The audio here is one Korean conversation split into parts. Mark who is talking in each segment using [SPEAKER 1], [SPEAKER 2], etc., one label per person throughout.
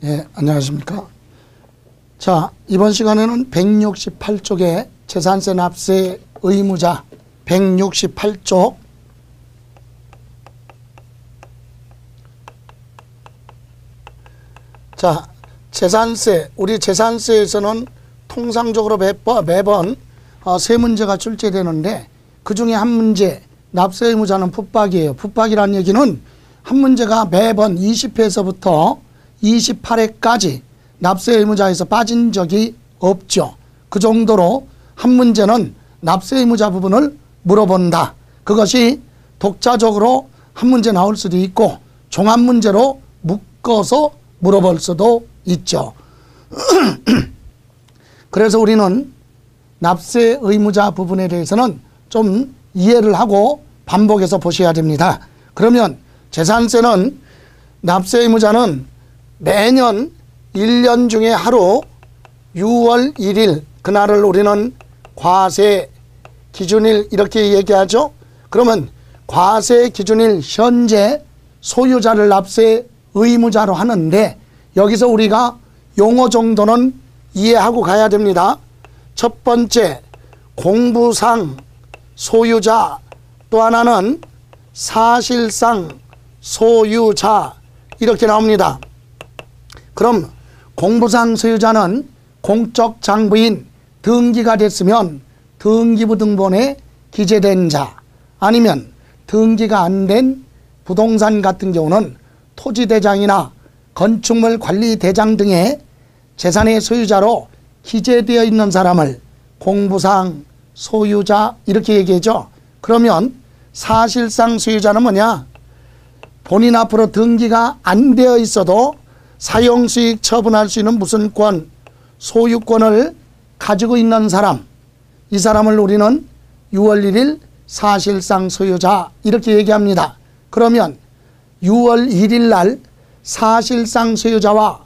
[SPEAKER 1] 예, 안녕하십니까. 자, 이번 시간에는 168쪽의 재산세 납세 의무자 168쪽 자, 재산세, 우리 재산세에서는 통상적으로 매번 세 문제가 출제되는데 그 중에 한 문제, 납세 의무자는 붙박이에요. 붙박이라는 얘기는 한 문제가 매번 20회에서부터 28회까지 납세 의무자에서 빠진 적이 없죠. 그 정도로 한 문제는 납세 의무자 부분을 물어본다. 그것이 독자적으로 한 문제 나올 수도 있고 종합 문제로 묶어서 물어볼 수도 있죠. 그래서 우리는 납세 의무자 부분에 대해서는 좀 이해를 하고 반복해서 보셔야 됩니다. 그러면 재산세는 납세 의무자는 매년 1년 중에 하루 6월 1일 그날을 우리는 과세 기준일 이렇게 얘기하죠. 그러면 과세 기준일 현재 소유자를 납세 의무자로 하는데 여기서 우리가 용어 정도는 이해하고 가야 됩니다. 첫 번째 공부상 소유자, 또 하나는 사실상 소유자 이렇게 나옵니다. 그럼 공부상 소유자는 공적 장부인 등기가 됐으면 등기부 등본에 기재된 자, 아니면 등기가 안 된 부동산 같은 경우는 토지대장이나 건축물 관리대장 등의 재산의 소유자로 기재되어 있는 사람을 공부상 소유자 이렇게 얘기하죠. 그러면 사실상 소유자는 뭐냐? 본인 앞으로 등기가 안 되어 있어도 사용수익 처분할 수 있는 무슨 권, 소유권을 가지고 있는 사람, 이 사람을 우리는 6월 1일 사실상 소유자 이렇게 얘기합니다. 그러면 6월 1일 날 사실상 소유자와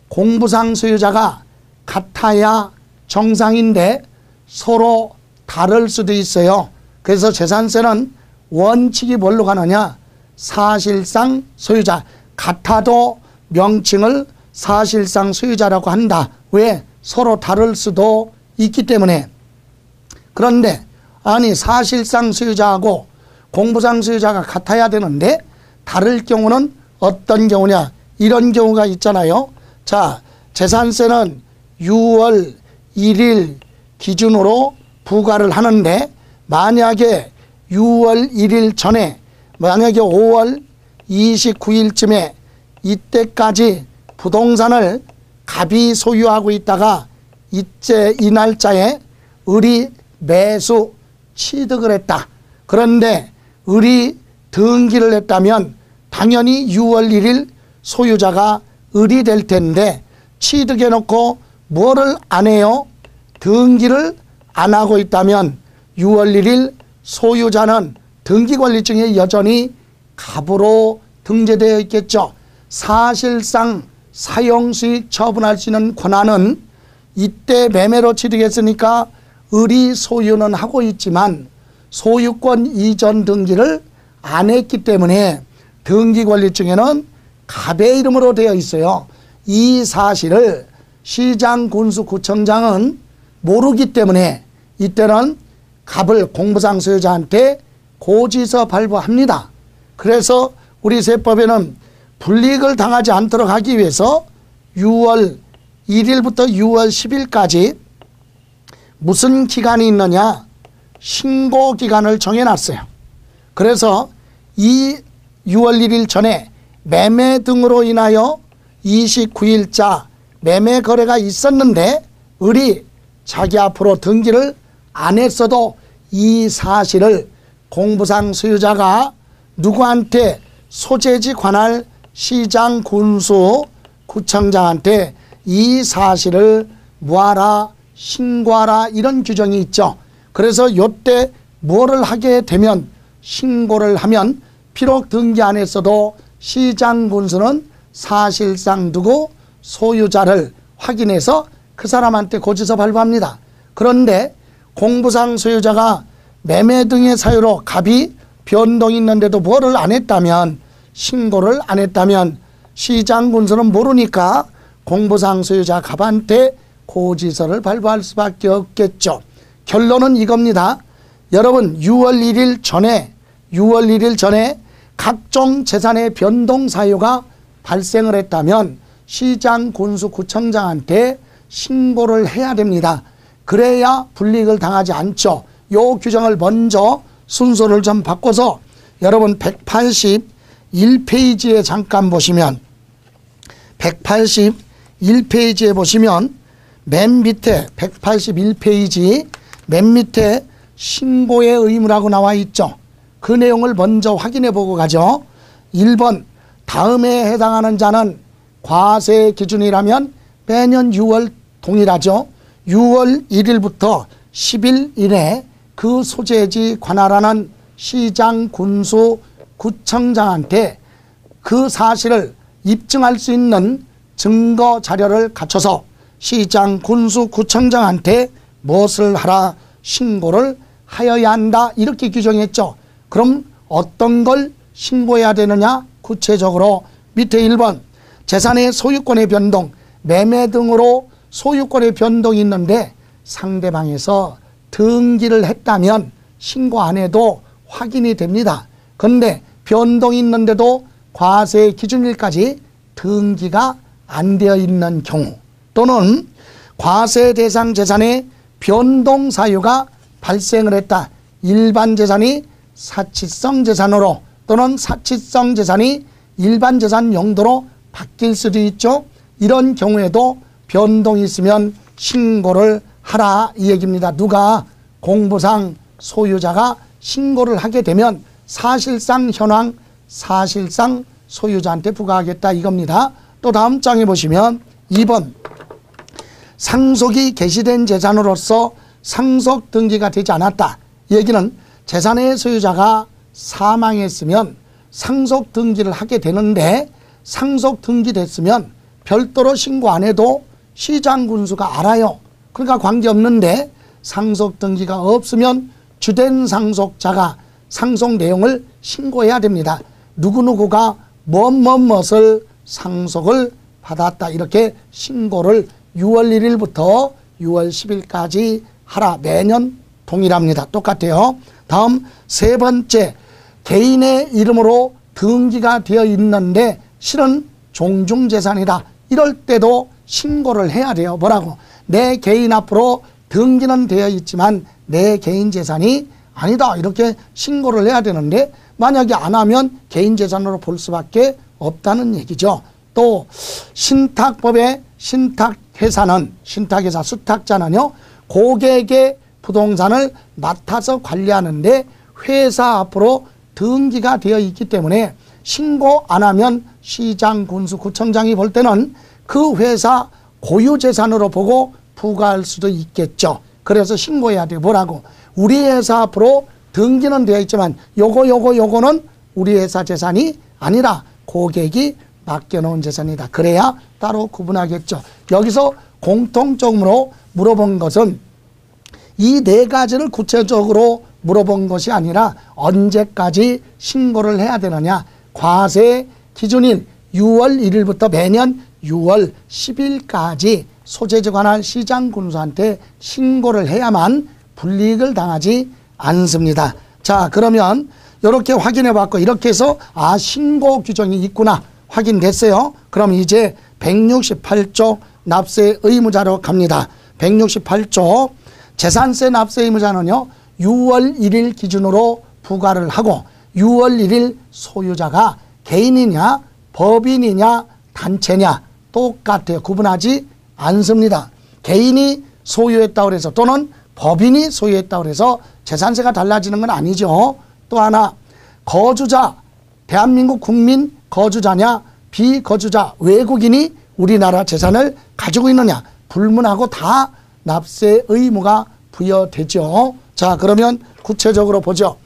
[SPEAKER 1] 공부상 소유자가 같아야 정상인데 서로 다를 수도 있어요. 그래서 재산세는 원칙이 뭘로 가느냐? 사실상 소유자, 같아도 명칭을 사실상 소유자라고 한다. 왜? 서로 다를 수도 있기 때문에. 그런데 아니 사실상 소유자하고 공부상 소유자가 같아야 되는데 다를 경우는 어떤 경우냐? 이런 경우가 있잖아요. 자, 재산세는 6월 1일 기준으로 부과를 하는데 만약에 6월 1일 전에 만약에 5월 29일쯤에 이때까지 부동산을 갑이 소유하고 있다가 이제 이 날짜에 을이 매수 취득을 했다. 그런데 을이 등기를 했다면 당연히 6월 1일 소유자가 을이 될 텐데 취득해 놓고 뭐를 안 해요? 등기를 안 하고 있다면 6월 1일 소유자는 등기관리증에 여전히 갑으로 등재되어 있겠죠. 사실상 사용수익 처분할 수 있는 권한은 이때 매매로 취득했으니까 을이 소유는 하고 있지만 소유권 이전 등기를 안 했기 때문에 등기관리증에는 갑의 이름으로 되어 있어요. 이 사실을 시장, 군수, 구청장은 모르기 때문에 이때는 갑을 공부상 소유자한테 고지서 발부합니다. 그래서 우리 세법에는 불이익을 당하지 않도록 하기 위해서 6월 1일부터 6월 10일까지 무슨 기간이 있느냐? 신고 기간을 정해놨어요. 그래서 이 6월 1일 전에 매매 등으로 인하여 29일자 매매 거래가 있었는데 을이 자기 앞으로 등기를 안 했어도 이 사실을 공부상 소유자가 누구한테 소재지 관할 시장, 군수, 구청장한테 이 사실을 뭐하라, 신고하라 이런 규정이 있죠. 그래서 이때 뭐를 하게 되면 신고를 하면 비록 등기 안 했어도 시장, 군수는 사실상 두고 소유자를 확인해서 그 사람한테 고지서 발부합니다. 그런데 공부상 소유자가 매매 등의 사유로 갑이 변동이 있는데도 뭐를 안 했다면, 신고를 안 했다면 시장, 군수는 모르니까 공부상 소유자 갑한테 고지서를 발부할 수밖에 없겠죠. 결론은 이겁니다. 여러분 6월 1일 전에 각종 재산의 변동 사유가 발생을 했다면 시장, 군수, 구청장한테 신고를 해야 됩니다. 그래야 불이익을 당하지 않죠. 요 규정을 먼저 순서를 좀 바꿔서 여러분 181페이지에 잠깐 보시면 181페이지에 보시면 맨 밑에 181페이지 맨 밑에 신고의 의무라고 나와 있죠. 그 내용을 먼저 확인해 보고 가죠. 1번 다음에 해당하는 자는 과세 기준이라면 매년 6월 동일하죠. 6월 1일부터 10일 이내 그 소재지 관할하는 시장, 군수, 구청장한테 그 사실을 입증할 수 있는 증거 자료를 갖춰서 시장, 군수, 구청장한테 무엇을 하라 신고를 하여야 한다 이렇게 규정했죠. 그럼 어떤 걸 신고해야 되느냐? 구체적으로 밑에 1번 재산의 소유권의 변동, 매매 등으로 소유권의 변동이 있는데 상대방에서 등기를 했다면 신고 안 해도 확인이 됩니다. 그런데 변동이 있는데도 과세 기준일까지 등기가 안 되어 있는 경우 또는 과세 대상 재산의 변동 사유가 발생을 했다. 일반 재산이 사치성 재산으로 또는 사치성 재산이 일반 재산 용도로 바뀔 수도 있죠. 이런 경우에도 변동이 있으면 신고를 하라 이 얘기입니다. 누가? 공부상 소유자가 신고를 하게 되면 사실상 현황, 사실상 소유자한테 부과하겠다 이겁니다. 또 다음 장에 보시면 2번 상속이 개시된 재산으로서 상속 등기가 되지 않았다. 이 얘기는 재산의 소유자가 사망했으면 상속 등기를 하게 되는데 상속 등기됐으면 별도로 신고 안 해도 시장 군수가 알아요. 그러니까 관계없는데 상속 등기가 없으면 주된 상속자가 상속 내용을 신고해야 됩니다. 누구누구가 무엇을 상속을 받았다 이렇게 신고를 6월 1일부터 6월 10일까지 하라. 매년 동일합니다. 똑같아요. 다음 세 번째 개인의 이름으로 등기가 되어 있는데 실은 종중재산이다. 이럴 때도 신고를 해야 돼요. 뭐라고? 내 개인 앞으로 등기는 되어 있지만 내 개인 재산이 아니다. 이렇게 신고를 해야 되는데 만약에 안 하면 개인 재산으로 볼 수밖에 없다는 얘기죠. 또 신탁법의 신탁회사는 신탁회사 수탁자는요. 고객의 부동산을 맡아서 관리하는데 회사 앞으로 등기가 되어 있기 때문에 신고 안 하면 시장, 군수, 구청장이 볼 때는 그 회사 고유재산으로 보고 부과할 수도 있겠죠. 그래서 신고해야 돼요. 뭐라고? 우리 회사 앞으로 등기는 되어 있지만 요거는 우리 회사 재산이 아니라 고객이 맡겨놓은 재산이다. 그래야 따로 구분하겠죠. 여기서 공통적으로 물어본 것은 이 네 가지를 구체적으로 물어본 것이 아니라 언제까지 신고를 해야 되느냐. 과세 기준일 6월 1일부터 매년 6월 10일까지 소재지 관할 시장 군수한테 신고를 해야만 불이익을 당하지 않습니다. 자, 그러면 이렇게 확인해 봤고 이렇게 해서 신고 규정이 있구나 확인됐어요. 그럼 이제 168조 납세 의무자로 갑니다. 168조 재산세 납세 의무자는요 6월 1일 기준으로 부과를 하고 6월 1일 소유자가 개인이냐 법인이냐 단체냐 똑같아요. 구분하지 않습니다. 개인이 소유했다고 해서 또는 법인이 소유했다고 해서 재산세가 달라지는 건 아니죠. 또 하나 거주자 대한민국 국민 거주자냐 비거주자 외국인이 우리나라 재산을 가지고 있느냐 불문하고 다 납세 의무가 부여되죠. 자, 그러면 구체적으로 보죠.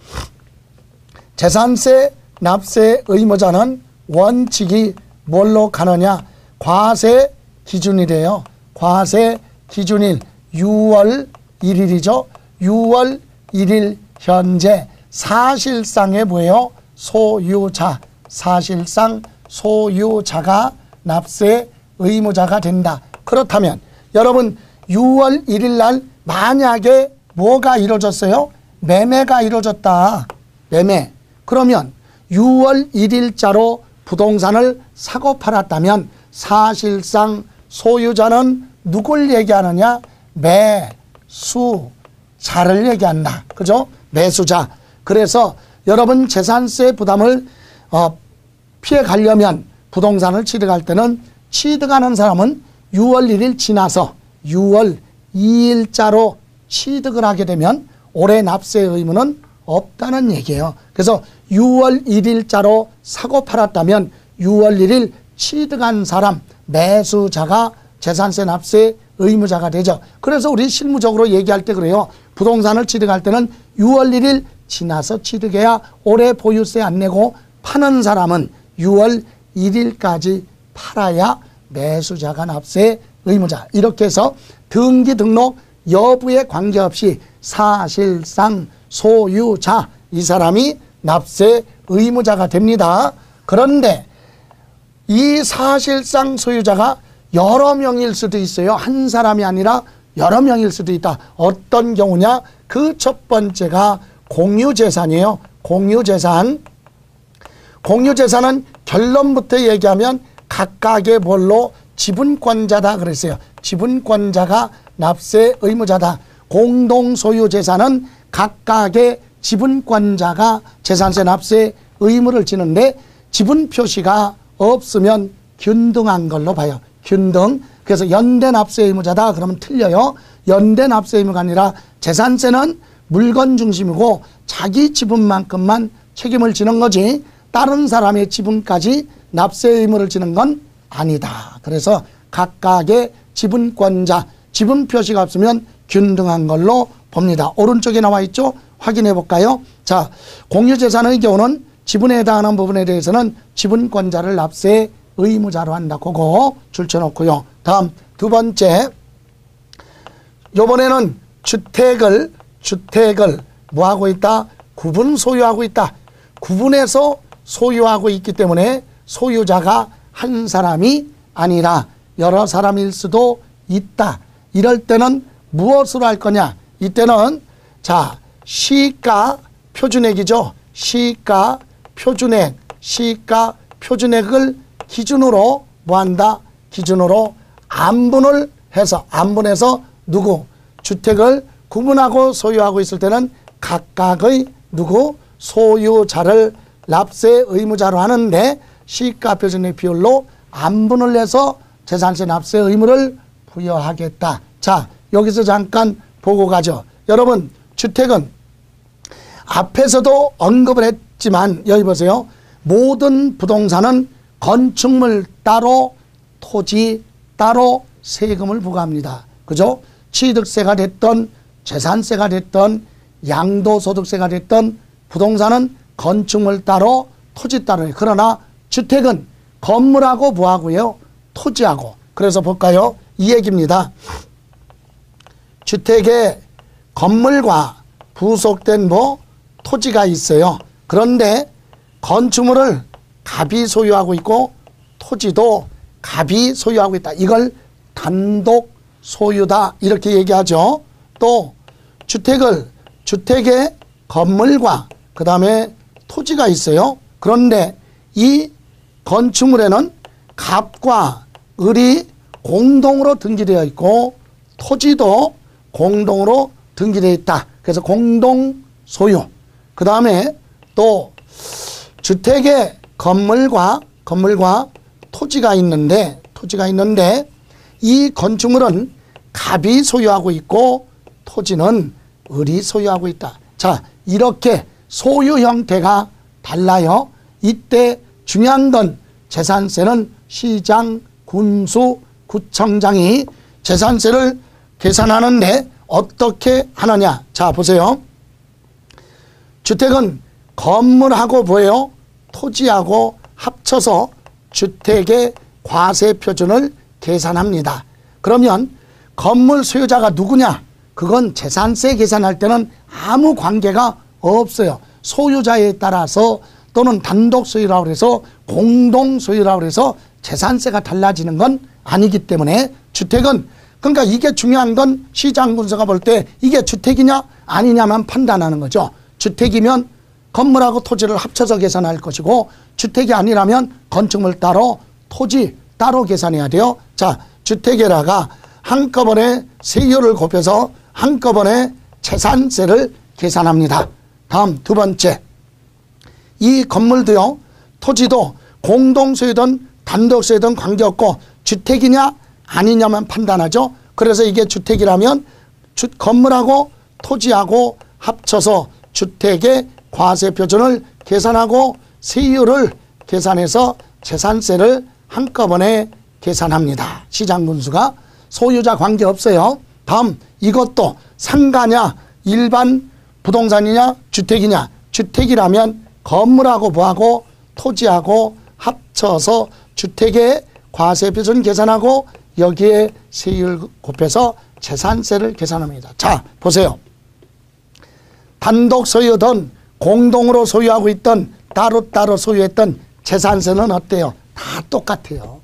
[SPEAKER 1] 재산세 납세 의무자는 원칙이 뭘로 가느냐? 과세 기준이래요. 과세 기준일 6월 1일이죠. 6월 1일 현재 사실상의 뭐예요? 소유자. 사실상 소유자가 납세 의무자가 된다. 그렇다면 여러분 6월 1일 날 만약에 뭐가 이루어졌어요? 매매가 이루어졌다. 매매. 그러면 6월 1일자로 부동산을 사고 팔았다면 사실상 소유자는 누굴 얘기하느냐? 매수자를 얘기한다. 그죠? 매수자. 그래서 여러분 재산세 부담을 피해 가려면 부동산을 취득할 때는 취득하는 사람은 6월 1일 지나서 6월 2일자로 취득을 하게 되면 올해 납세 의무는 없다는 얘기예요. 그래서 6월 1일자로 사고 팔았다면 6월 1일 취득한 사람 매수자가 재산세 납세 의무자가 되죠. 그래서 우리 실무적으로 얘기할 때 그래요. 부동산을 취득할 때는 6월 1일 지나서 취득해야 올해 보유세 안 내고 파는 사람은 6월 1일까지 팔아야 매수자가 납세 의무자. 이렇게 해서 등기 등록 여부에 관계없이 사실상 소유자 이 사람이 납세 의무자가 됩니다. 그런데 이 사실상 소유자가 여러 명일 수도 있어요. 한 사람이 아니라 여러 명일 수도 있다. 어떤 경우냐? 그 첫 번째가 공유재산이에요. 공유재산. 공유재산은 결론부터 얘기하면 각각의 뭘로 지분권자다 그랬어요. 지분권자가 납세 의무자다. 공동소유재산은 각각의 지분권자가 재산세 납세 의무를 지는데 지분 표시가 없으면 균등한 걸로 봐요. 균등. 그래서 연대 납세 의무자다 그러면 틀려요. 연대 납세 의무가 아니라 재산세는 물건 중심이고 자기 지분만큼만 책임을 지는 거지 다른 사람의 지분까지 납세 의무를 지는 건 아니다. 그래서 각각의 지분권자, 지분 표시가 없으면 균등한 걸로 봅니다. 오른쪽에 나와 있죠? 확인해 볼까요? 자, 공유재산의 경우는 지분에 해당하는 부분에 대해서는 지분권자를 납세 의무자로 한다. 그거 줄쳐놓고요. 다음 두 번째, 요번에는 주택을 뭐하고 있다? 구분 소유하고 있다. 구분해서 소유하고 있기 때문에 소유자가 한 사람이 아니라 여러 사람일 수도 있다. 이럴 때는 무엇으로 할 거냐? 이때는 자, 시가 표준액이죠. 시가 표준액, 시가 표준액을 기준으로 뭐한다? 기준으로 안분을 해서 안분해서 누구? 주택을 구분하고 소유하고 있을 때는 각각의 누구? 소유자를 납세 의무자로 하는데 시가 표준액 비율로 안분을 해서 재산세 납세 의무를 부여하겠다. 자, 여기서 잠깐 보고 가죠. 여러분, 주택은 앞에서도 언급을 했지만 여기 보세요. 모든 부동산은 건축물 따로 토지 따로 세금을 부과합니다. 그죠? 취득세가 됐던 재산세가 됐던 양도소득세가 됐던 부동산은 건축물 따로 토지 따로 해요. 그러나 주택은 건물하고 뭐하고요? 토지하고. 그래서 볼까요? 이 얘기입니다. 주택에 건물과 부속된 토지가 있어요. 그런데 건축물을 갑이 소유하고 있고 토지도 갑이 소유하고 있다. 이걸 단독 소유다 이렇게 얘기하죠. 또 주택에 건물과 그 다음에 토지가 있어요. 그런데 이 건축물에는 갑과 을이 공동으로 등기되어 있고 토지도 공동으로 등기되어 있다. 그래서 공동 소유. 그 다음에 또 주택에 건물과 토지가 있는데 이 건축물은 갑이 소유하고 있고 토지는 을이 소유하고 있다. 자, 이렇게 소유 형태가 달라요. 이때 중요한 건 재산세는 시장, 군수, 구청장이 재산세를 계산하는데 어떻게 하느냐. 자, 보세요. 주택은 건물하고 뭐예요? 토지하고 합쳐서 주택의 과세 표준을 계산합니다. 그러면 건물 소유자가 누구냐? 그건 재산세 계산할 때는 아무 관계가 없어요. 소유자에 따라서 또는 단독 소유라고 해서 공동 소유라고 해서 재산세가 달라지는 건 아니기 때문에 주택은, 그러니까 이게 중요한 건 시장군수가 볼 때 이게 주택이냐 아니냐만 판단하는 거죠. 주택이면 건물하고 토지를 합쳐서 계산할 것이고, 주택이 아니라면 건축물 따로 토지 따로 계산해야 돼요. 자, 주택에다가 한꺼번에 세율을 곱해서 한꺼번에 재산세를 계산합니다. 다음 두 번째, 이 건물도요, 토지도 공동소유든 단독소유든 관계없고 주택이냐 아니냐만 판단하죠. 그래서 이게 주택이라면 건물하고 토지하고 합쳐서 주택의 과세표준을 계산하고 세율을 계산해서 재산세를 한꺼번에 계산합니다. 시장군수가. 소유자 관계없어요. 다음, 이것도 상가냐 일반 부동산이냐 주택이냐. 주택이라면 건물하고 뭐하고 토지하고 합쳐서 주택의 과세표준 계산하고 여기에 세율 곱해서 재산세를 계산합니다. 자, 보세요. 단독 소유든 공동으로 소유하고 있던 따로따로 소유했던 재산세는 어때요? 다 똑같아요.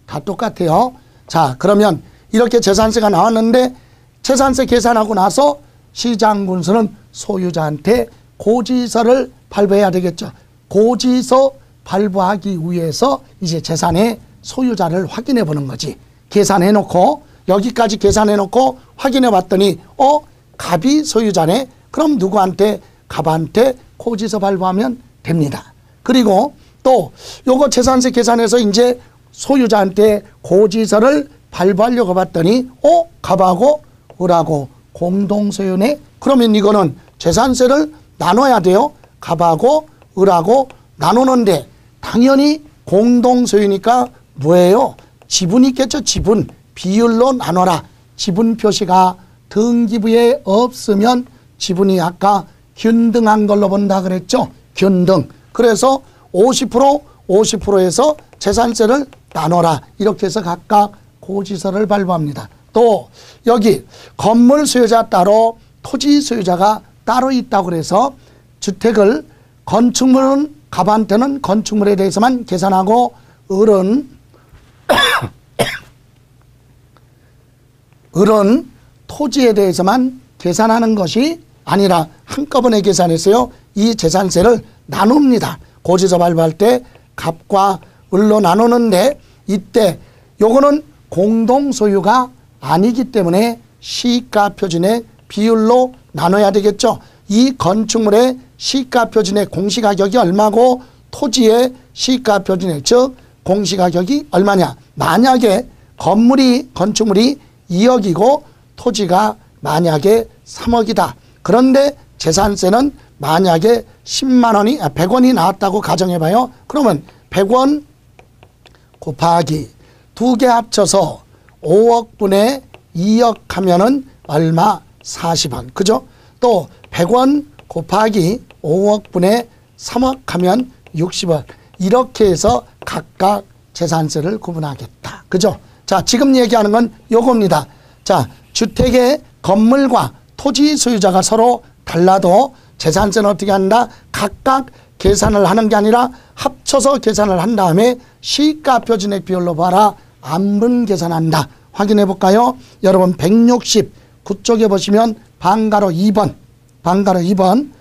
[SPEAKER 1] 다 똑같아요. 자, 그러면 이렇게 재산세가 나왔는데 재산세 계산하고 나서 시장군수는 소유자한테 고지서를 발부해야 되겠죠. 고지서 발부하기 위해서 이제 재산의 소유자를 확인해 보는 거지. 계산해 놓고 여기까지 계산해 놓고 확인해 봤더니 갑이 소유자네. 그럼 누구한테? 갑한테 고지서 발부하면 됩니다. 그리고 또 요거 재산세 계산해서 이제 소유자한테 고지서를 발부하려고 봤더니 갑하고 을하고 공동소유네. 그러면 이거는 재산세를 나눠야 돼요. 갑하고 을하고 나누는데 당연히 공동소유니까 뭐예요? 지분이 있겠죠. 지분. 비율로 나눠라. 지분 표시가 등기부에 없으면 지분이 아까 균등한 걸로 본다 그랬죠. 균등. 그래서 50% 50%에서 재산세를 나눠라. 이렇게 해서 각각 고지서를 발부합니다. 또 여기 건물 소유자 따로 토지 소유자가 따로 있다고 그래서 주택을 건축물은 갑한테는 건축물에 대해서만 계산하고 을은 토지에 대해서만 계산하는 것이 아니라 한꺼번에 계산해서요. 이 재산세를 나눕니다. 고지서 발부할 때 갑과 을로 나누는데 이때 요거는 공동소유가 아니기 때문에 시가표준의 비율로 나눠야 되겠죠. 이 건축물의 시가표준의 공시가격이 얼마고 토지의 시가표준의 즉 공시가격이 얼마냐. 만약에 건축물이 2억이고 토지가 만약에 3억이다. 그런데 재산세는 만약에 100원이 나왔다고 가정해봐요. 그러면 100원 곱하기 두 개 합쳐서 5억분의 2억 하면은 얼마? 40원. 그죠? 또 100원 곱하기 5억분의 3억 하면 60원. 이렇게 해서 각각 재산세를 구분하겠다. 그죠? 자, 지금 얘기하는 건 요겁니다. 자, 주택의 건물과 토지 소유자가 서로 달라도 재산세는 어떻게 한다? 각각 계산을 하는 게 아니라 합쳐서 계산을 한 다음에 시가표준의 비율로 봐라. 안분 계산한다. 확인해 볼까요? 여러분 169쪽에 보시면 방가로 2번. 방가로 2번.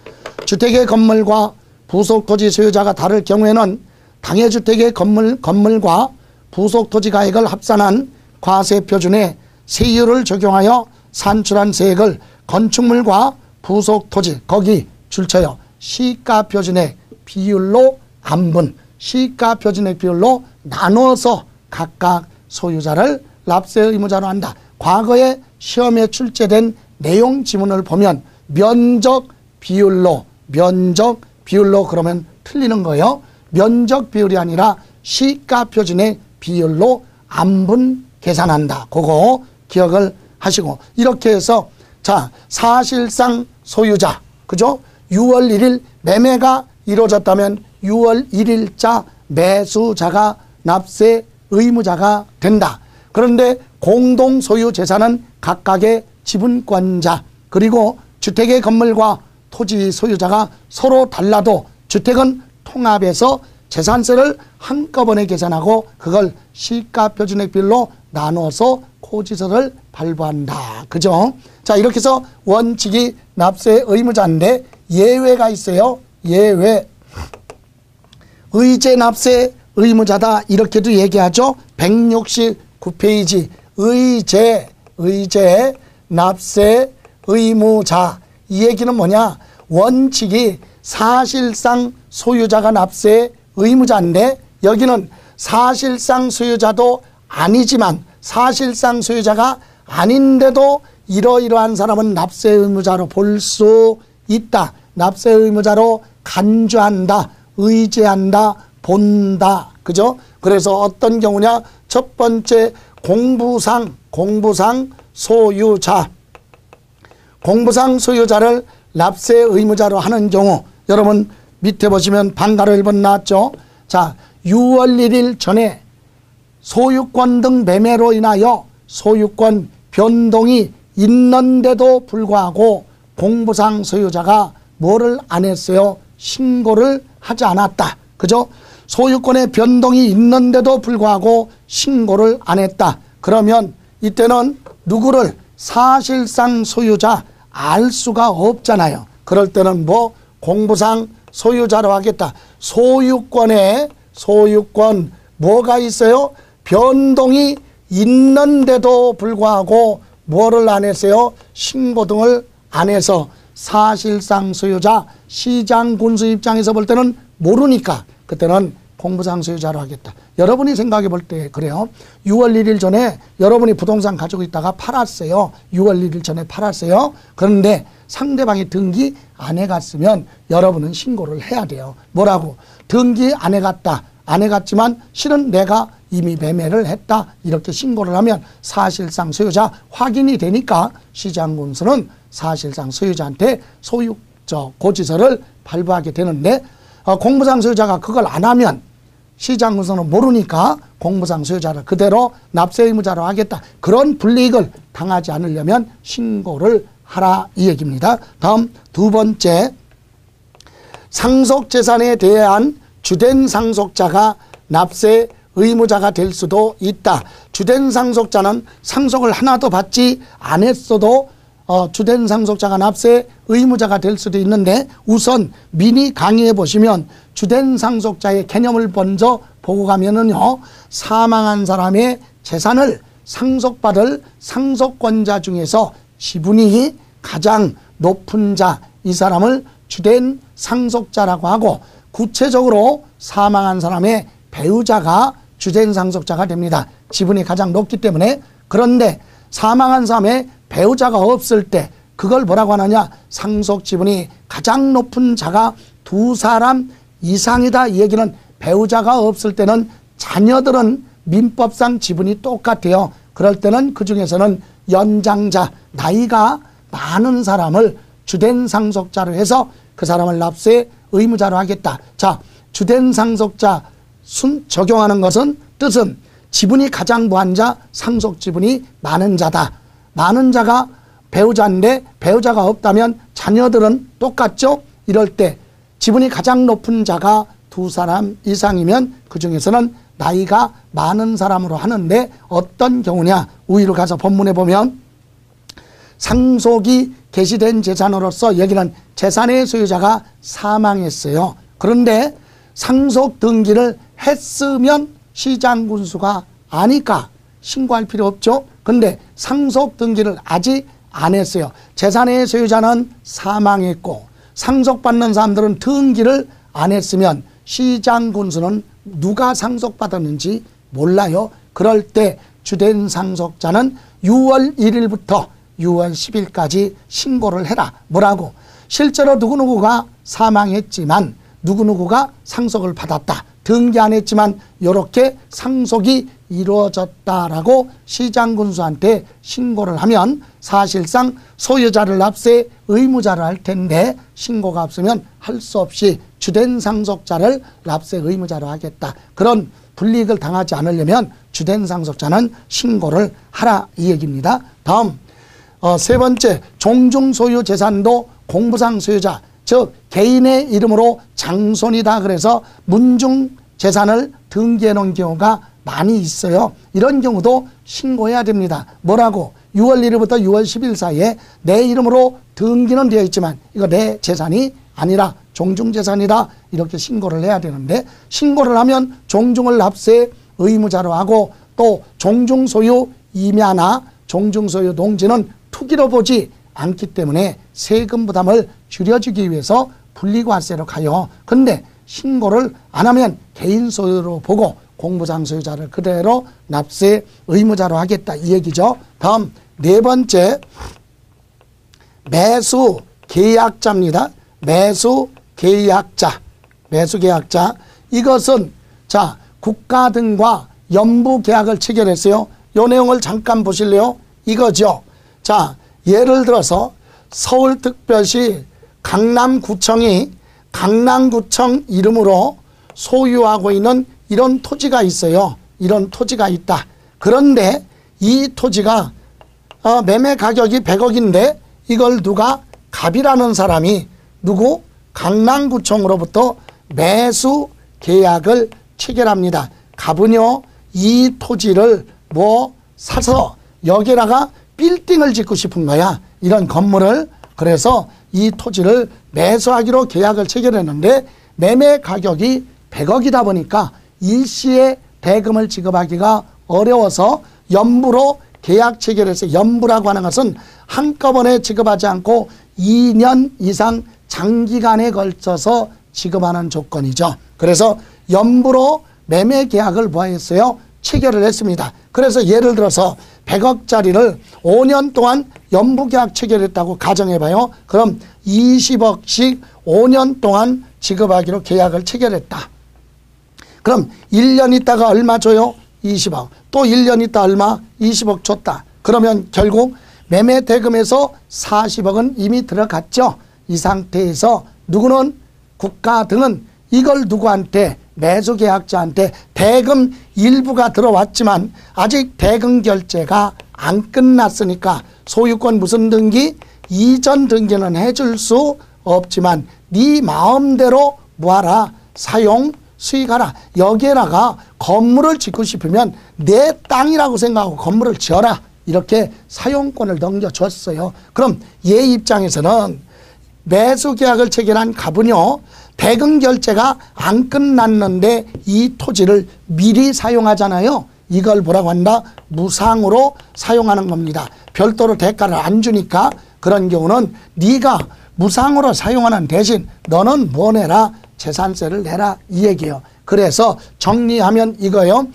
[SPEAKER 1] 주택의 건물과 부속토지 소유자가 다를 경우에는 당해주택의 건물과 부속토지 가액을 합산한 과세표준에 세율을 적용하여 산출한 세액을 건축물과 부속토지 거기 줄쳐요. 시가표준의 비율로 안분. 시가표준의 비율로 나눠서 각각 소유자를 납세 의무자로 한다. 과거에 시험에 출제된 내용 지문을 보면 면적 비율로 그러면 틀리는 거예요. 면적 비율이 아니라 시가표준의 비율로 안분 계산한다. 그거 기억을 하시고 이렇게 해서 자, 사실상 소유자 그죠? 6월 1일 매매가 이루어졌다면 6월 1일자 매수자가 납세 의무자가 된다. 그런데 공동소유 재산은 각각의 지분권자 그리고 주택의 건물과 토지 소유자가 서로 달라도 주택은 통합해서 재산세를 한꺼번에 계산하고 그걸 시가표준액비율로 나눠서 고지서를 발부한다. 그죠? 자, 이렇게 해서 원칙이 납세 의무자인데 예외가 있어요. 예외. 의제 납세 의무자다. 이렇게도 얘기하죠. 169페이지. 의제 납세 의무자. 이 얘기는 뭐냐? 원칙이 사실상 소유자가 납세 의무자인데 여기는 사실상 소유자도 아니지만 사실상 소유자가 아닌데도 이러이러한 사람은 납세 의무자로 볼 수 있다. 납세 의무자로 간주한다. 의제한다. 본다. 그죠? 그래서 어떤 경우냐? 첫 번째 공부상 소유자. 공부상 소유자를 납세 의무자로 하는 경우 여러분 밑에 보시면 방가로 1번 나왔죠. 자, 6월 1일 전에 소유권 등 매매로 인하여 소유권 변동이 있는데도 불구하고 공부상 소유자가 뭐를 안 했어요? 신고를 하지 않았다. 그죠? 소유권의 변동이 있는데도 불구하고 신고를 안 했다. 그러면 이때는 누구를 사실상 소유자 알 수가 없잖아요. 그럴 때는 뭐 공부상 소유자로 하겠다. 소유권 뭐가 있어요? 변동이 있는데도 불구하고 뭐를 안 했어요? 신고 등을 안 해서 사실상 소유자, 시장 군수 입장에서 볼 때는 모르니까 그때는 공부상 소유자로 하겠다. 여러분이 생각해 볼 때 그래요. 6월 1일 전에 여러분이 부동산 가지고 있다가 팔았어요. 6월 1일 전에 팔았어요. 그런데 상대방이 등기 안 해갔으면 여러분은 신고를 해야 돼요. 뭐라고? 등기 안 해갔다. 안 해갔지만 실은 내가 이미 매매를 했다. 이렇게 신고를 하면 사실상 소유자 확인이 되니까 시장군수는 사실상 소유자한테 고지서를 발부하게 되는데 공부상 소유자가 그걸 안 하면 시장군수는 모르니까 공부상 소유자를 그대로 납세 의무자로 하겠다. 그런 불이익을 당하지 않으려면 신고를 하라 이 얘기입니다. 다음 두 번째, 상속재산에 대한 주된 상속자가 납세 의무자가 될 수도 있다. 주된 상속자는 상속을 하나도 받지 않았어도 주된 상속자가 납세 의무자가 될 수도 있는데 우선 미니 강의에 보시면 주된 상속자의 개념을 먼저 보고 가면은요, 사망한 사람의 재산을 상속받을 상속권자 중에서 지분이 가장 높은 자, 이 사람을 주된 상속자라고 하고 구체적으로 사망한 사람의 배우자가 주된 상속자가 됩니다. 지분이 가장 높기 때문에. 그런데 사망한 사람의 배우자가 없을 때 그걸 뭐라고 하느냐? 상속 지분이 가장 높은 자가 두 사람 이상이다. 이 얘기는 배우자가 없을 때는 자녀들은 민법상 지분이 똑같아요. 그럴 때는 그 중에서는 연장자, 나이가 많은 사람을 주된 상속자로 해서 그 사람을 납세 의무자로 하겠다. 자, 주된 상속자 적용하는 것은 뜻은 지분이 가장 무한 자, 상속 지분이 많은 자다. 많은 자가 배우자인데 배우자가 없다면 자녀들은 똑같죠? 이럴 때 지분이 가장 높은 자가 두 사람 이상이면 그 중에서는 나이가 많은 사람으로 하는데 어떤 경우냐? 우위로 가서 본문에 보면 상속이 개시된 재산으로서 여기는 재산의 소유자가 사망했어요. 그런데 상속 등기를 했으면 시장군수가 아니까 신고할 필요 없죠. 근데 상속 등기를 아직 안 했어요. 재산의 소유자는 사망했고 상속받는 사람들은 등기를 안 했으면 시장군수는 누가 상속받았는지 몰라요. 그럴 때 주된 상속자는 6월 1일부터 6월 10일까지 신고를 해라. 뭐라고? 실제로 누구누구가 사망했지만 누구누구가 상속을 받았다. 등기 안 했지만 이렇게 상속이 이루어졌다라고 시장군수한테 신고를 하면 사실상 소유자를 납세 의무자를 할 텐데 신고가 없으면 할 수 없이 주된 상속자를 납세 의무자로 하겠다. 그런 불이익을 당하지 않으려면 주된 상속자는 신고를 하라 이 얘기입니다. 다음 세 번째, 종중소유 재산도 공부상 소유자, 즉 개인의 이름으로 장손이다 그래서 문중 재산을 등기해 놓은 경우가 많이 있어요. 이런 경우도 신고해야 됩니다. 뭐라고? 6월 1일부터 6월 10일 사이에 내 이름으로 등기는 되어 있지만 이거 내 재산이 아니라 종중재산이다 이렇게 신고를 해야 되는데, 신고를 하면 종중을 납세 의무자로 하고 또 종중소유 임야나 종중소유 농지는 투기로 보지 않기 때문에 세금 부담을 줄여주기 위해서 분리과세로 가요. 근데 신고를 안 하면 개인 소유로 보고 공부상 소유자를 그대로 납세 의무자로 하겠다 이 얘기죠. 다음 네 번째, 매수 계약자입니다. 매수 계약자. 매수 계약자. 이것은 자, 국가 등과 연부 계약을 체결했어요. 요 내용을 잠깐 보실래요? 이거죠. 자, 예를 들어서 서울특별시 강남구청이 강남구청 이름으로 소유하고 있는 이런 토지가 있어요. 이런 토지가 있다. 그런데 이 토지가 매매 가격이 100억인데 이걸 누가 갑이라는 사람이 누구? 강남구청으로부터 매수 계약을 체결합니다. 갑은요, 이 토지를 뭐 사서 여기다가 빌딩을 짓고 싶은 거야. 이런 건물을. 그래서 이 토지를 매수하기로 계약을 체결했는데 매매 가격이 100억이다 보니까 일시에 대금을 지급하기가 어려워서 연부로 계약 체결해서, 연부라고 하는 것은 한꺼번에 지급하지 않고 2년 이상 장기간에 걸쳐서 지급하는 조건이죠. 그래서 연부로 매매 계약을 뭐 했어요? 체결을 했습니다. 그래서 예를 들어서 100억짜리를 5년 동안 연부 계약 체결했다고 가정해봐요. 그럼 20억씩 5년 동안 지급하기로 계약을 체결했다. 그럼 1년 있다가 얼마 줘요? 20억. 또 1년 있다 얼마? 20억 줬다. 그러면 결국 매매 대금에서 40억은 이미 들어갔죠. 이 상태에서 누구는, 국가 등은 이걸 누구한테, 매수계약자한테 대금 일부가 들어왔지만 아직 대금 결제가 안 끝났으니까 소유권 무슨 등기? 이전 등기는 해줄 수 없지만 네 마음대로 뭐하라? 사용 수익하라. 여기에다가 건물을 짓고 싶으면 내 땅이라고 생각하고 건물을 지어라. 이렇게 사용권을 넘겨줬어요. 그럼 얘 입장에서는 매수계약을 체결한 갑은요, 대금 결제가 안 끝났는데 이 토지를 미리 사용하잖아요. 이걸 뭐라고 한다? 무상으로 사용하는 겁니다. 별도로 대가를 안 주니까. 그런 경우는 네가 무상으로 사용하는 대신 너는 뭐 내라? 재산세를 내라 이 얘기예요. 그래서 정리하면 이거요.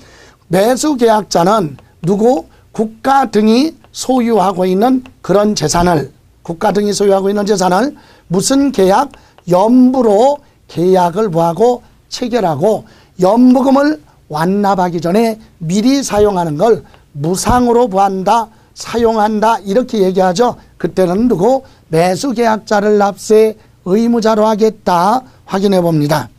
[SPEAKER 1] 매수계약자는 누구? 국가 등이 소유하고 있는 그런 재산을, 국가 등이 소유하고 있는 재산을 무슨 계약? 연부로 계약을 뭐하고 체결하고 연부금을 완납하기 전에 미리 사용하는 걸 무상으로 뭐한다? 사용한다 이렇게 얘기하죠. 그때는 누구? 매수계약자를 납세 의무자로 하겠다 확인해 봅니다.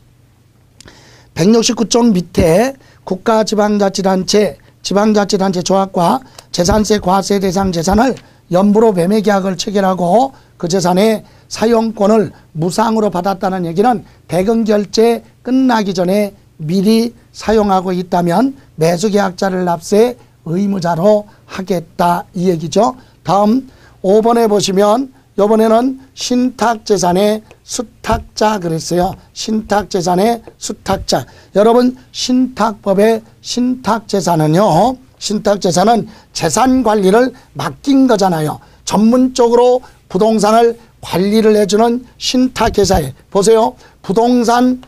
[SPEAKER 1] 169쪽 밑에 국가지방자치단체, 지방자치단체 조합과 재산세 과세 대상 재산을 연부로 매매계약을 체결하고 그 재산의 사용권을 무상으로 받았다는 얘기는 대금 결제 끝나기 전에 미리 사용하고 있다면 매수계약자를 납세 의무자로 하겠다 이 얘기죠. 다음 5번에 보시면 이번에는 신탁재산의 수탁자 그랬어요. 신탁재산의 수탁자. 여러분 신탁법의 신탁재산은요, 신탁재산은 재산관리를 맡긴 거잖아요. 전문적으로 부동산을 관리를 해주는 신탁회사에 보세요. 부동산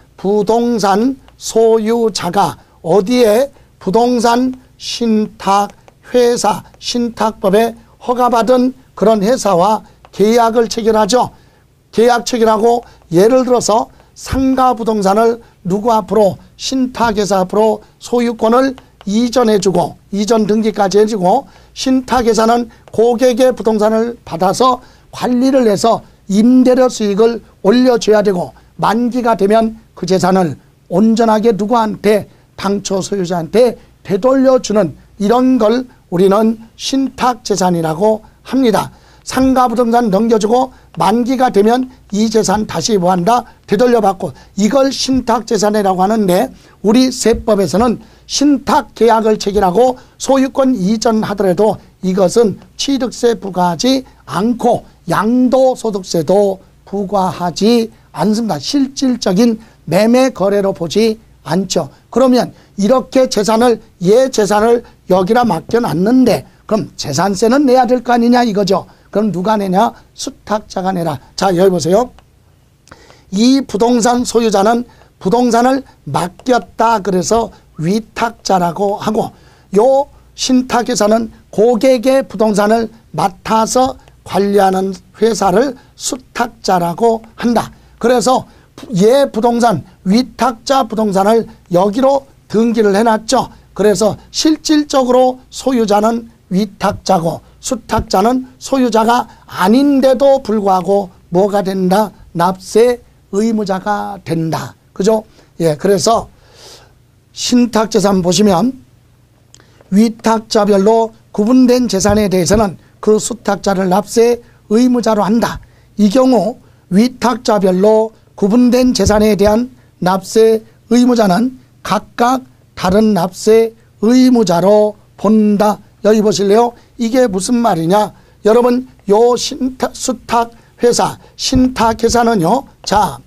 [SPEAKER 1] 소유자가 어디에? 부동산 신탁회사, 신탁법에 허가받은 그런 회사와 계약을 체결하죠. 계약 체결하고 예를 들어서 상가부동산을 누구 앞으로? 신탁회사 앞으로 소유권을 이전해주고 이전 등기까지 해주고 신탁회사는 고객의 부동산을 받아서 관리를 해서 임대료 수익을 올려줘야 되고 만기가 되면 그 재산을 온전하게 누구한테? 당초 소유자한테 되돌려주는 이런 걸 우리는 신탁재산이라고 합니다. 상가부동산 넘겨주고 만기가 되면 이 재산 다시 뭐한다? 되돌려받고, 이걸 신탁재산이라고 하는데, 우리 세법에서는 신탁계약을 체결하고 소유권 이전하더라도 이것은 취득세 부과하지 않고 양도소득세도 부과하지 않습니다. 실질적인 매매 거래로 보지 않죠. 그러면 이렇게 재산을 여기다 맡겨놨는데 그럼 재산세는 내야 될 거 아니냐 이거죠. 그럼 누가 내냐? 수탁자가 내라. 자, 여기 보세요. 이 부동산 소유자는 부동산을 맡겼다 그래서 위탁자라고 하고, 요 신탁회사는 고객의 부동산을 맡아서 관리하는 회사를 수탁자라고 한다. 그래서 얘 부동산, 위탁자 부동산을 여기로 등기를 해놨죠. 그래서 실질적으로 소유자는 위탁자고 수탁자는 소유자가 아닌데도 불구하고 뭐가 된다? 납세 의무자가 된다. 그죠? 예, 그래서 신탁재산 보시면 위탁자별로 구분된 재산에 대해서는 그 수탁자를 납세 의무자로 한다. 이 경우 위탁자별로 구분된 재산에 대한 납세 의무자는 각각 다른 납세 의무자로 본다. 여기 보실래요? 이게 무슨 말이냐? 여러분, 요 수탁회사, 신탁회사는요, 자,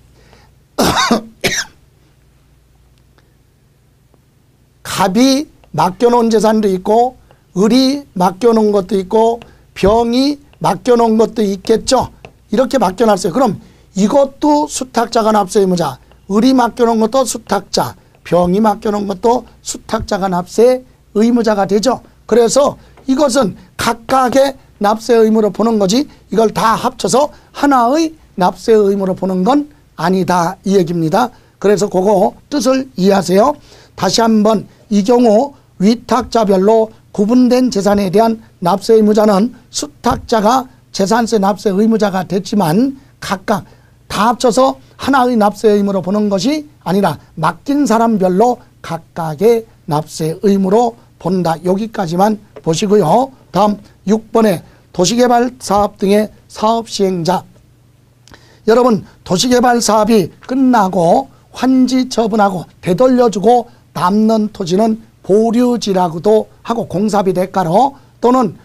[SPEAKER 1] 갑이 맡겨놓은 재산도 있고, 을이 맡겨놓은 것도 있고, 병이 맡겨놓은 것도 있겠죠? 이렇게 맡겨놨어요. 그럼 이것도 수탁자가 납세 의무자, 을이 맡겨놓은 것도 수탁자, 병이 맡겨놓은 것도 수탁자가 납세 의무자가 되죠. 그래서 이것은 각각의 납세 의무로 보는 거지 이걸 다 합쳐서 하나의 납세 의무로 보는 건 아니다 이 얘기입니다. 그래서 그거 뜻을 이해하세요. 다시 한번 이 경우 위탁자별로 구분된 재산에 대한 납세 의무자는 수탁자가 재산세 납세 의무자가 됐지만 각각 다 합쳐서 하나의 납세 의무로 보는 것이 아니라 맡긴 사람별로 각각의 납세 의무로 본다. 여기까지만 보시고요. 다음 6번에 도시개발 사업 등의 사업 시행자. 여러분, 도시개발 사업이 끝나고 환지 처분하고 되돌려주고 남는 토지는 보류지라고도 하고 공사비 대가로 또는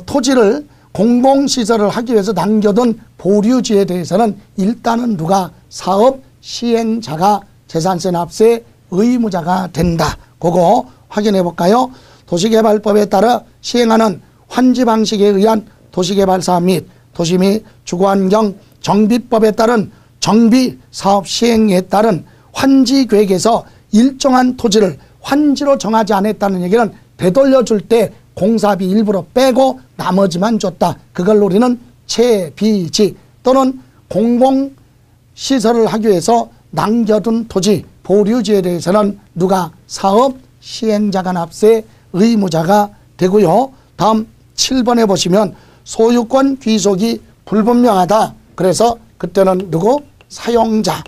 [SPEAKER 1] 토지를 공공시설을 하기 위해서 남겨둔 보류지에 대해서는 일단은 누가? 사업 시행자가 재산세 납세 의무자가 된다. 그거 확인해 볼까요? 도시개발법에 따라 시행하는 환지 방식에 의한 도시개발 사업 및 도시 및 주거환경 정비법에 따른 정비 사업 시행에 따른 환지 계획에서 일정한 토지를 환지로 정하지 않았다는 얘기는 되돌려줄 때 공사비 일부러 빼고 나머지만 줬다. 그걸 우리는 채비지 또는 공공시설을 하기 위해서 남겨둔 토지 보류지에 대해서는 누가? 사업 시행자가 납세 의무자가 되고요. 다음 7번에 보시면 소유권 귀속이 불분명하다. 그래서 그때는 누구? 사용자.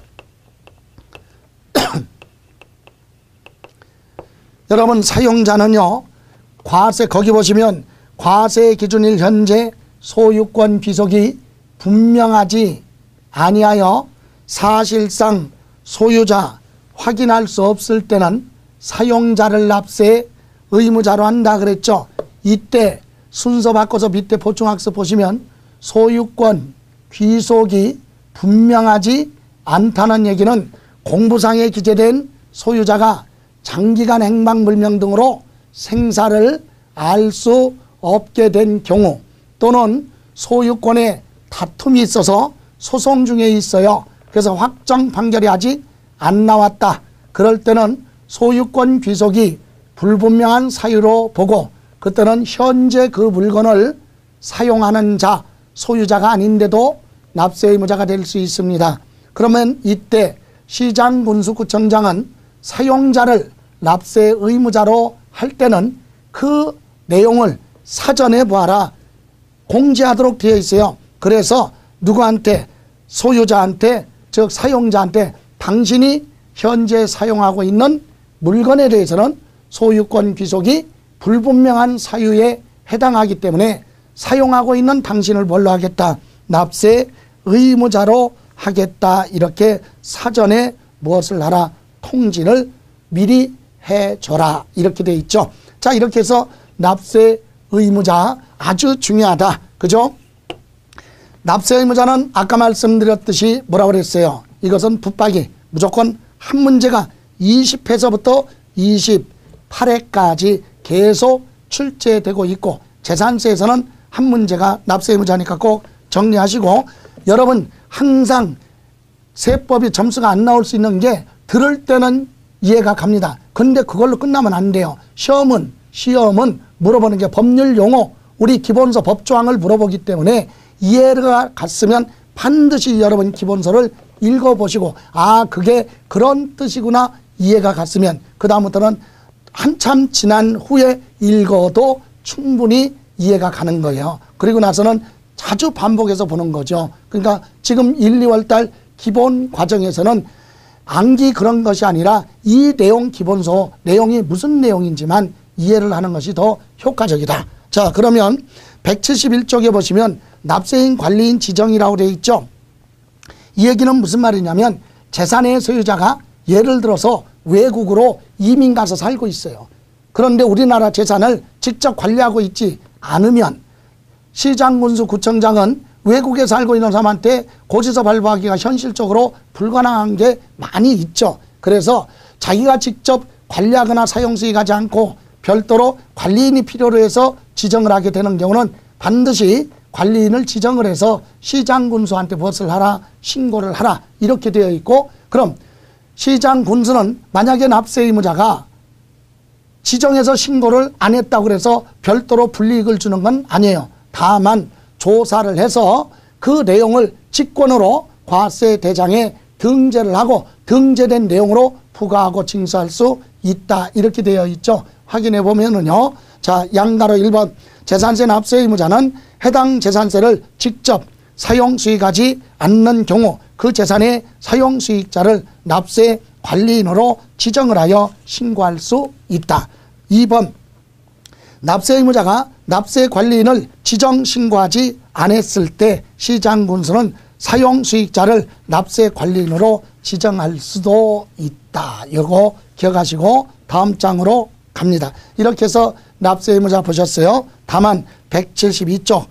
[SPEAKER 1] 여러분, 사용자는요, 과세, 거기 보시면 과세 기준일 현재 소유권 귀속이 분명하지 아니하여 사실상 소유자 확인할 수 없을 때는 사용자를 납세 의무자로 한다 그랬죠. 이때 순서 바꿔서 밑에 보충학습 보시면 소유권 귀속이 분명하지 않다는 얘기는 공부상에 기재된 소유자가 장기간 행방불명 등으로 생사를 알 수 없게 된 경우 또는 소유권에 다툼이 있어서 소송 중에 있어요. 그래서 확정 판결이 아직 안 나왔다. 그럴 때는 소유권 귀속이 불분명한 사유로 보고 그때는 현재 그 물건을 사용하는 자, 소유자가 아닌데도 납세 의무자가 될 수 있습니다. 그러면 이때 시장군수구청장은 사용자를 납세 의무자로 할 때는 그 내용을 사전에 보아라 공지하도록 되어 있어요. 그래서 누구한테? 소유자한테, 즉 사용자한테 당신이 현재 사용하고 있는 물건에 대해서는 소유권 귀속이 불분명한 사유에 해당하기 때문에 사용하고 있는 당신을 뭘로 하겠다? 납세 의무자로 하겠다. 이렇게 사전에 무엇을 하라? 통지를 미리 해줘라. 이렇게 돼 있죠. 자, 이렇게 해서 납세 의무자 아주 중요하다. 그죠? 납세 의무자는 아까 말씀드렸듯이 뭐라고 그랬어요? 이것은 붙박이 무조건 한 문제가 20회서부터 28회까지 계속 출제되고 있고, 재산세에서는 한 문제가 납세 의무자니까 꼭 정리하시고, 여러분 항상 세법이 점수가 안 나올 수 있는 게 들을 때는 이해가 갑니다. 근데 그걸로 끝나면 안 돼요. 시험은 물어보는 게 법률 용어, 우리 기본서 법조항을 물어보기 때문에 이해가 갔으면 반드시 여러분 기본서를 읽어보시고, 아, 그게 그런 뜻이구나 이해가 갔으면 그 다음부터는 한참 지난 후에 읽어도 충분히 이해가 가는 거예요. 그리고 나서는 자주 반복해서 보는 거죠. 그러니까 지금 1, 2월 달 기본 과정에서는 암기 그런 것이 아니라 이 내용 기본서 내용이 무슨 내용인지만 이해를 하는 것이 더 효과적이다. 자, 그러면 171쪽에 보시면 납세인 관리인 지정이라고 되어 있죠. 이 얘기는 무슨 말이냐면 재산의 소유자가 예를 들어서 외국으로 이민 가서 살고 있어요. 그런데 우리나라 재산을 직접 관리하고 있지 않으면 시장, 군수, 구청장은 외국에 살고 있는 사람한테 고지서 발부하기가 현실적으로 불가능한 게 많이 있죠. 그래서 자기가 직접 관리하거나 사용 수익하지 않고 별도로 관리인이 필요로 해서 지정을 하게 되는 경우는 반드시 관리인을 지정을 해서 시장, 군수한테 무엇을 하라? 신고를 하라. 이렇게 되어 있고, 그럼 시장, 군수는 만약에 납세 의무자가 지정해서 신고를 안 했다고 해서 별도로 불이익을 주는 건 아니에요. 다만 조사를 해서 그 내용을 직권으로 과세 대장에 등재를 하고 등재된 내용으로 부과하고 징수할 수 있다. 이렇게 되어 있죠. 확인해 보면은요. 자, 양가로 1번 재산세 납세 의무자는 해당 재산세를 직접 사용 수익하지 않는 경우 그 재산의 사용 수익자를 납세 관리인으로 지정을 하여 신고할 수 있다. 2번 납세 의무자가 납세 관리인을 지정 신고하지 않았을 때 시장, 군수는 사용 수익자를 납세 관리인으로 지정할 수도 있다. 이거 기억하시고 다음 장으로 갑니다. 이렇게 해서 납세 의무자 보셨어요. 다만 172쪽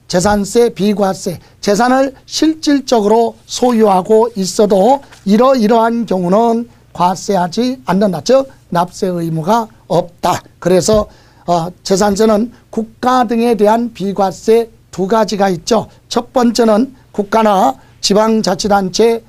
[SPEAKER 1] 재산세 비과세, 재산을 실질적으로 소유하고 있어도 이러이러한 경우는 과세하지 않는다. 즉 납세 의무가 없다. 그래서 재산세는 국가 등에 대한 비과세 두 가지가 있죠. 첫 번째는 국가나 지방자치단체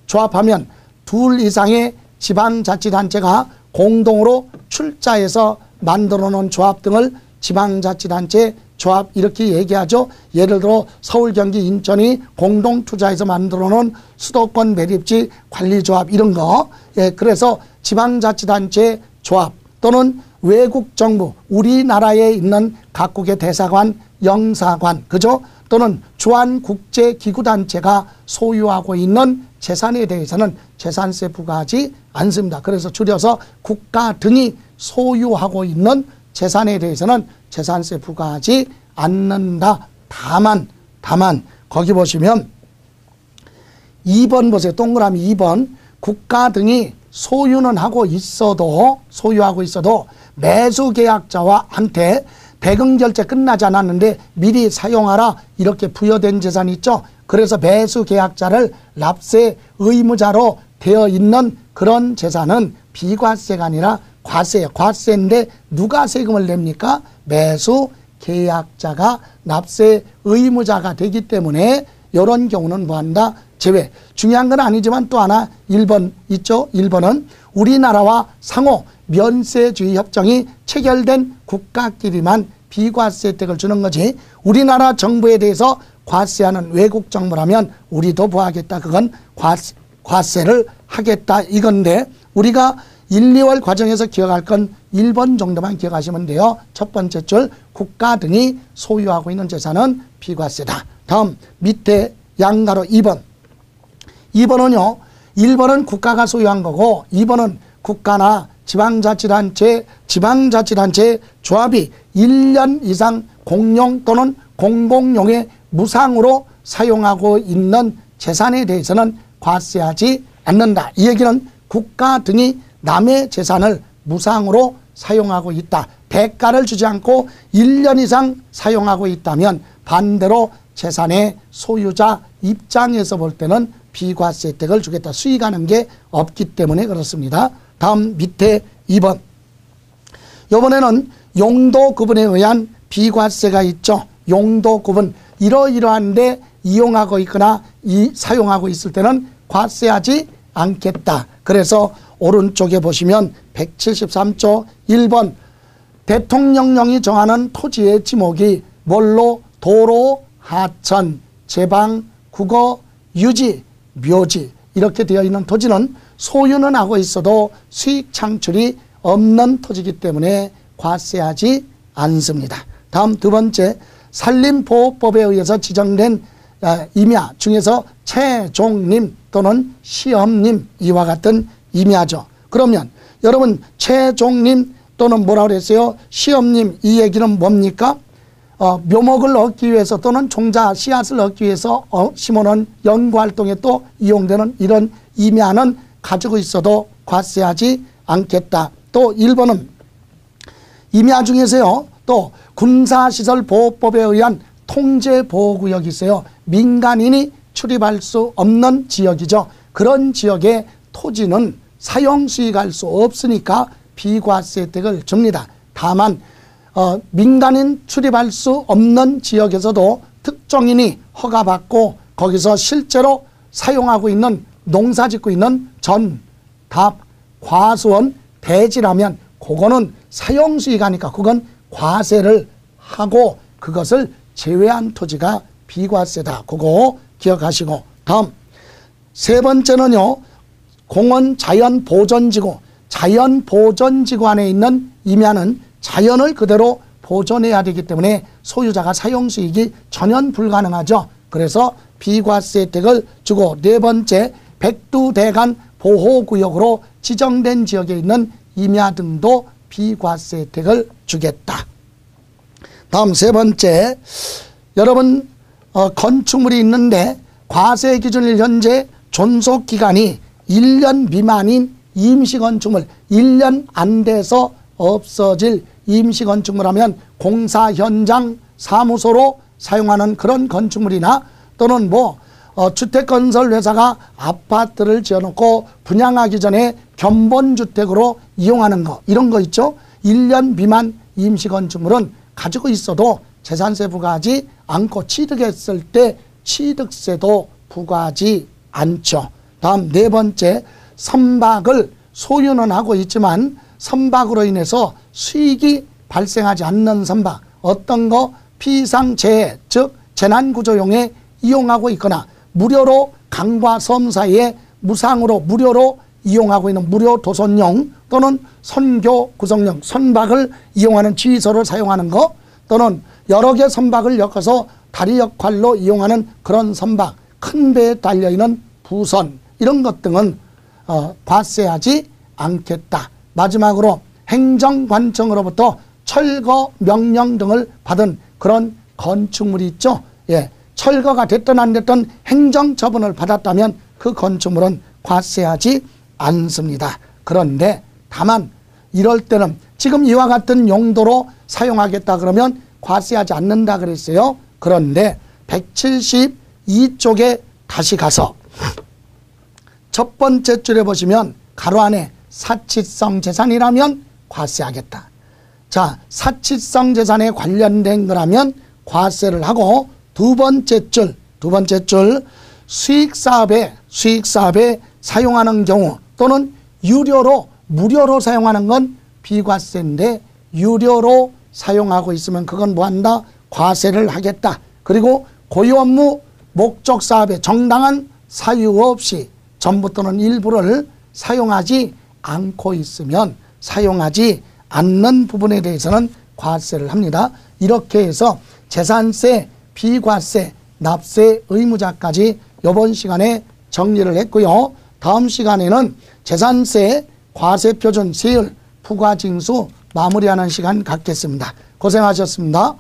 [SPEAKER 1] 조합하면 둘 이상의 지방자치단체가 공동으로 출자해서 만들어 놓은 조합 등을 지방자치단체 조합 이렇게 얘기하죠. 예를 들어 서울, 경기, 인천이 공동 투자해서 만들어 놓은 수도권 매립지 관리조합 이런 거. 예, 그래서 지방자치단체 조합 또는 외국 정부, 우리나라에 있는 각국의 대사관, 영사관, 그죠? 또는 주한국제기구단체가 소유하고 있는 재산에 대해서는 재산세 부과하지 않습니다. 그래서 줄여서 국가 등이 소유하고 있는 재산에 대해서는 재산세 부과하지 않는다. 다만 거기 보시면 2번 보세요. 동그라미 2번 국가 등이 소유하고 있어도 매수계약자와 한테 대금결제 끝나지 않았는데 미리 사용하라 이렇게 부여된 재산이 있죠. 그래서 매수계약자를 납세 의무자로 되어 있는 그런 재산은 비과세가 아니라 과세예요. 과세인데 누가 세금을 냅니까? 매수계약자가 납세 의무자가 되기 때문에 이런 경우는 뭐한다? 제외. 중요한 건 아니지만 또 하나 1번 있죠. 1번은 우리나라와 상호 면세주의 협정이 체결된 국가끼리만 비과세 혜택을 주는 거지, 우리나라 정부에 대해서 과세하는 외국 정부라면 우리도 뭐 하겠다? 그건 과세를 하겠다 이건데, 우리가 1, 2월 과정에서 기억할 건 1번 정도만 기억하시면 돼요. 첫 번째 줄 국가 등이 소유하고 있는 재산은 비과세다. 다음 밑에 양가로 2번. 2번은요. 1번은 국가가 소유한 거고 2번은 국가나 지방자치단체 조합이 1년 이상 공용 또는 공공용에 무상으로 사용하고 있는 재산에 대해서는 과세하지 않는다. 이 얘기는 국가 등이 남의 재산을 무상으로 사용하고 있다. 대가를 주지 않고 1년 이상 사용하고 있다면 반대로 재산의 소유자 입장에서 볼 때는 비과세 혜택을 주겠다. 수익하는 게 없기 때문에 그렇습니다. 다음 밑에 2번. 이번에는 용도 구분에 의한 비과세가 있죠. 용도 구분. 이러이러한데 이용하고 있거나 사용하고 있을 때는 과세하지 않겠다. 그래서 오른쪽에 보시면 173조 1번 대통령령이 정하는 토지의 지목이 뭘로 도로, 하천, 제방, 국어, 유지, 묘지 이렇게 되어 있는 토지는 소유는 하고 있어도 수익 창출이 없는 토지이기 때문에 과세하지 않습니다. 다음 두 번째, 산림보호법에 의해서 지정된 임야 중에서 최종림 또는 시험님 이와 같은 임야죠. 그러면 여러분 최종림 또는 뭐라고 그랬어요? 시험님 이 얘기는 뭡니까? 묘목을 얻기 위해서 또는 종자 씨앗을 얻기 위해서 심어놓은 연구활동에 또 이용되는 이런 임야는 가지고 있어도 과세하지 않겠다. 또 1번은 임야 중에서요. 또 군사시설보호법에 의한 통제보호구역이 있어요. 민간인이 출입할 수 없는 지역이죠. 그런 지역의 토지는 사용수익할 수 없으니까 비과세 혜택을 줍니다. 다만 민간인 출입할 수 없는 지역에서도 특정인이 허가받고 거기서 실제로 사용하고 있는 농사짓고 있는 전, 답, 과수원, 대지라면 그거는 사용수익하니까 그건 과세를 하고 그것을 제외한 토지가 비과세다. 그거 기억하시고 다음 세 번째는요. 공원 자연보존지구. 자연보존지구 안에 있는 임야는 자연을 그대로 보존해야 되기 때문에 소유자가 사용수익이 전혀 불가능하죠. 그래서 비과세 혜택을 주고 네 번째 백두대간 보호구역으로 지정된 지역에 있는 임야 등도 비과세 혜택을 주겠다. 다음 세 번째, 여러분 건축물이 있는데 과세 기준일 현재 존속기간이 1년 미만인 임시건축물, 1년 안 돼서 없어질 임시건축물 하면 공사 현장 사무소로 사용하는 그런 건축물이나 또는 주택건설회사가 아파트를 지어놓고 분양하기 전에 견본주택으로 이용하는 거 이런 거 있죠. 1년 미만 임시건축물은 가지고 있어도 재산세 부과하지 않고 취득했을 때 취득세도 부과하지 않죠. 다음 네 번째, 선박을 소유는 하고 있지만 선박으로 인해서 수익이 발생하지 않는 선박, 어떤 거 피상재해 즉 재난구조용에 이용하고 있거나 무료로 강과 섬 사이에 무상으로 무료로 이용하고 있는 무료 도선용 또는 선교 구성용 선박을 이용하는 지휘소를 사용하는 거 또는 여러 개 선박을 엮어서 다리 역할로 이용하는 그런 선박, 큰 배에 달려있는 부선 이런 것 등은 과세하지 않겠다. 마지막으로 행정관청으로부터 철거 명령 등을 받은 그런 건축물이 있죠. 예, 철거가 됐든 안 됐든 행정처분을 받았다면 그 건축물은 과세하지 않습니다. 그런데 다만 이럴 때는 지금 이와 같은 용도로 사용하겠다 그러면 과세하지 않는다 그랬어요. 그런데 172쪽에 다시 가서 첫 번째 줄에 보시면 가로 안에 사치성 재산이라면 과세하겠다. 자, 사치성 재산에 관련된 거라면 과세를 하고 두 번째 줄 수익사업에 사용하는 경우 또는 무료로 사용하는 건 비과세인데 유료로 사용하고 있으면 그건 뭐한다? 과세를 하겠다. 그리고 고유 업무 목적 사업에 정당한 사유 없이 전부 또는 일부를 사용하지 않고 있으면 사용하지 않는 부분에 대해서는 과세를 합니다. 이렇게 해서 재산세, 비과세, 납세 의무자까지 이번 시간에 정리를 했고요. 다음 시간에는 재산세, 과세표준, 세율, 부과징수 마무리하는 시간 갖겠습니다. 고생하셨습니다.